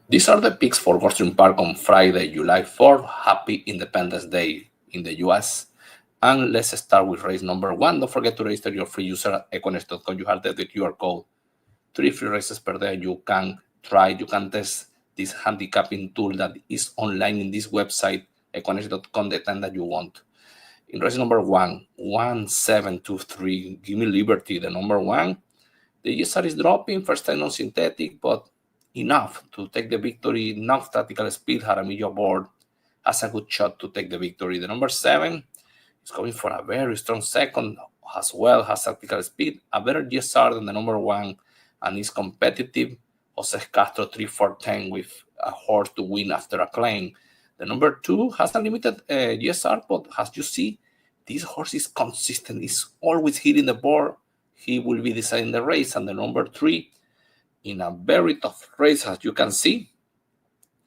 These are the picks for Gulfstream Park on Friday, July 4th. Happy Independence Day in the US. And let's start with race number 1. Don't forget to register your free user at equinix.com. You have the QR code. 3 free races per day. You can test this handicapping tool that is online in this website, equinix.com, the time that you want. In race number 1, 1723, Give Me Liberty, the number 1. The GSR is dropping, first time on synthetic, but enough to take the victory, enough tactical speed. Jaramillo aboard has a good shot to take the victory. The number 7 is going for a very strong second as well, has tactical speed, a better GSR than the number 1, and is competitive. Jose Castro 3-4-10 with a horse to win after a claim. The number 2 has a limited GSR, but as you see, this horse is consistent, is always hitting the board. He will be deciding the race. And the number 3, in a very tough race, as you can see,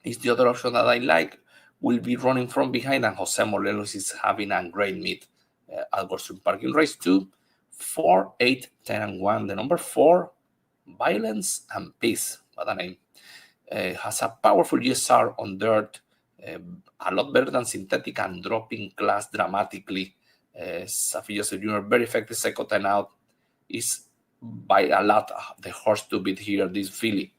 is the other option that I like, will be running from behind, and Jose Morelos is having a great meet at Gulfstream Park. In race 2, 4, 8, 10, and 1. The number 4, Violence and Peace, what a name, has a powerful GSR on dirt, a lot better than synthetic, and dropping class dramatically. Safi Joseph Jr., very effective second time out, is by a lot the horse to beat here, this filly.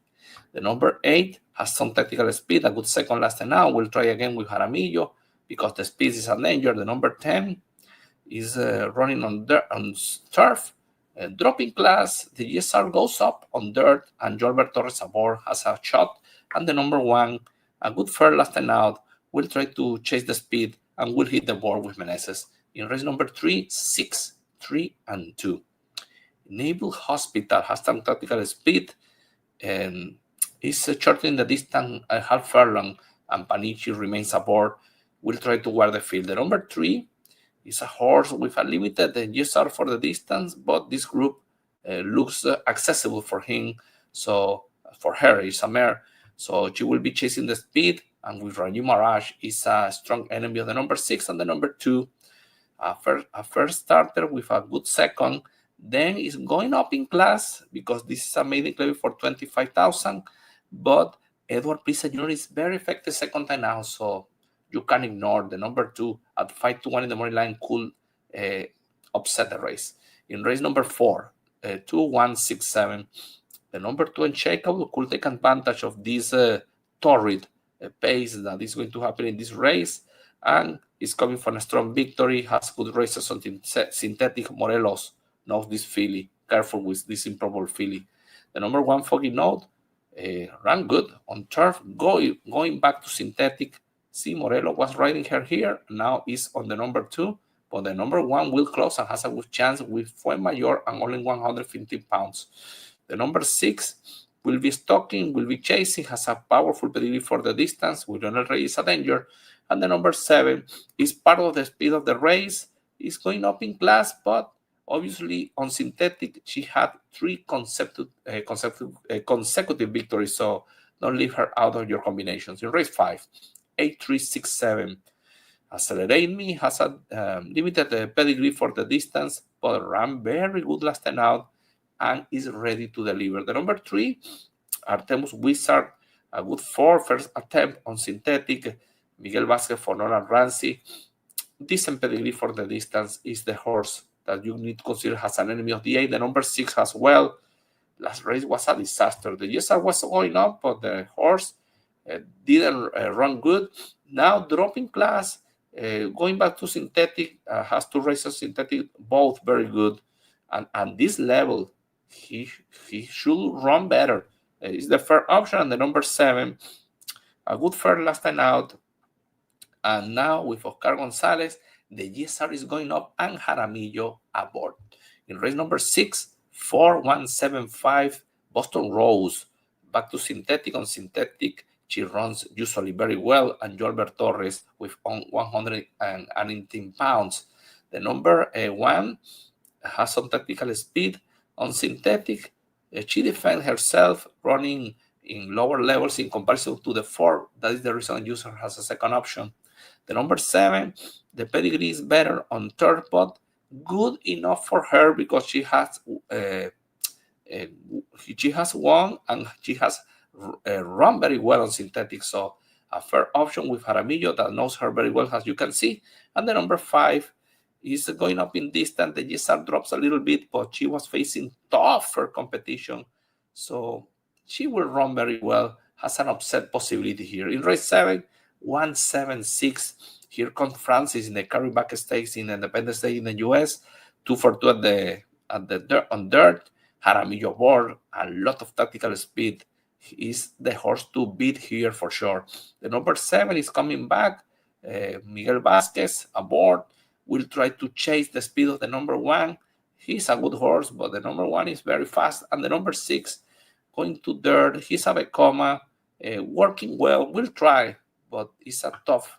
The number 8 has some tactical speed, a good second last time out. We'll try again with Jaramillo because the speed is a danger. The number 10 is running on turf, dropping class. The GSR goes up on dirt, and Jolbert Torres aboard has a shot. And the number 1, a good fair last time out, will try to chase the speed and will hit the board with Meneses. In race number 3, 6, 3, and 2. Naval Hospital has some tactical speed and is shortening the distance a half furlong, and Panichi remains aboard. Will try to wear the field. The number 3 is a horse with a limited GSR for the distance, but this group looks accessible for him. So for her, it's a mare. So she will be chasing the speed, and with Raju Maraj is a strong enemy of the number 6 and the number 2. A first starter with a good second, then is going up in class because this is a maiden claim for 25,000. But Edward Pisa Jr. is very effective second time now, so you can ignore the number 2 at 5-1 in the morning line could upset the race. In race number 4, 2, 1, 6, 7, the number 2 Unshakable could take advantage of this torrid pace that is going to happen in this race, and is coming for a strong victory, has good races on synthetic. Morelos knows this filly. Careful with this improbable filly. The number 1 Foggy Note ran good on turf, going back to synthetic. See, Morelos was riding her here, now is on the number 2, but the number 1 will close and has a good chance with Fuenmayor and only 115 pounds. The number 6 will be stalking, will be chasing, has a powerful pedigree for the distance. Lionel Reyes is a danger. And the number 7 is part of the speed of the race, is going up in class, but obviously on synthetic, she had 3 consecutive victories, so don't leave her out of your combinations. In race 5, 8, 3, 6, 7, Accelerate Me has a limited pedigree for the distance, but ran very good last time out and is ready to deliver. The number 3, Artemus Wizard, a good 4 first attempt on synthetic. Miguel Vasquez for Nolan Ramsey. Decent pedigree for the distance is the horse that you need to consider as an enemy of the 8. The number 6 as well. Last race was a disaster. The GSR was going up, but the horse didn't run good. Now dropping class, going back to synthetic, has 2 races synthetic, both very good. And at this level, he should run better. It's the fair option. And the number 7, a good fair last time out. And now with Oscar Gonzalez, the GSR is going up and Jaramillo aboard. In race number 6, 4, 1, 7, 5, Boston Rose. Back to synthetic. On synthetic, she runs usually very well. And Jolbert Torres with 118 pounds. The number 1 has some tactical speed. On synthetic, she defends herself running in lower levels in comparison to the 4. That is the reason user has a second option. The number 7, the pedigree is better on third, but good enough for her because she has won and she has run very well on synthetic. So a fair option with Jaramillo that knows her very well, as you can see. And the number 5 is going up in distance. The GSR drops a little bit, but she was facing tougher competition. So she will run very well, has an upset possibility here. In race 7, 176. Here comes Francis in the carryback stakes in Independence Day in the US. 2 for 2 on dirt. Jaramillo board, a lot of tactical speed. Is the horse to beat here for sure. The number 7 is coming back. Miguel Vasquez aboard. Will try to chase the speed of the number 1. He's a good horse, but the number 1 is very fast. And the number 6 going to dirt. He's a Vekoma, working well. Will try, but it's a tough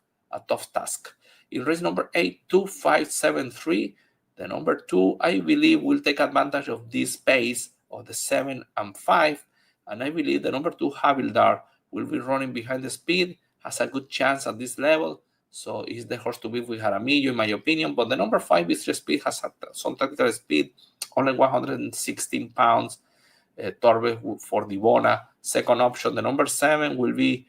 task. In race number 8, 2, 5, 7, 3. The number 2, I believe, will take advantage of this pace of the 7 and 5. And I believe the number 2, Havildar, will be running behind the speed, has a good chance at this level. So is the horse to beat with Jaramillo, in my opinion. But the number 5, Mystery Speed, has some tactical speed, only 116 pounds. Torbe for Divona, second option. The number 7 will be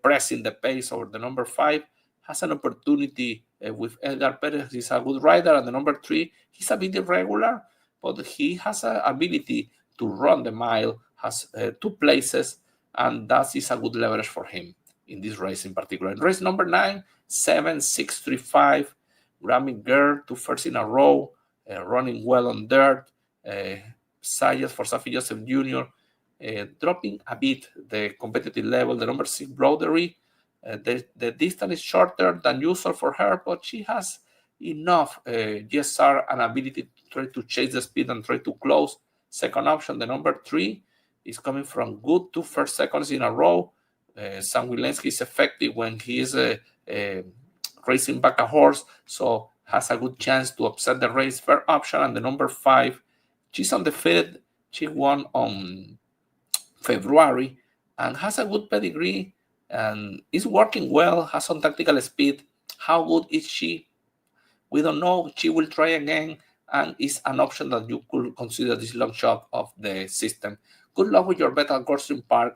pressing the pace over the number 5. Has an opportunity with Edgar Perez. He's a good rider. And the number 3, he's a bit irregular, but he has an ability to run the mile, has 2 places, and that is a good leverage for him in this race in particular. In race number 9, 7, 6, 3, 5, Grammy Girl, 2 firsts in a row, running well on dirt. Sayas for Safi Joseph Jr., dropping a bit the competitive level. The number 6, Brodery, the distance is shorter than usual for her, but she has enough GSR and ability to try to chase the speed and try to close. Second option, the number 3 is coming from good 2 first seconds in a row. Sam Wilensky is effective when he is racing back a horse, so has a good chance to upset the race. Fair option. And the number 5, she's undefeated. She won on February and has a good pedigree and is working well, has some tactical speed. How good is she? We don't know. She will try again and is an option that you could consider this long shot of the system. Good luck with your bet at Gulfstream Park.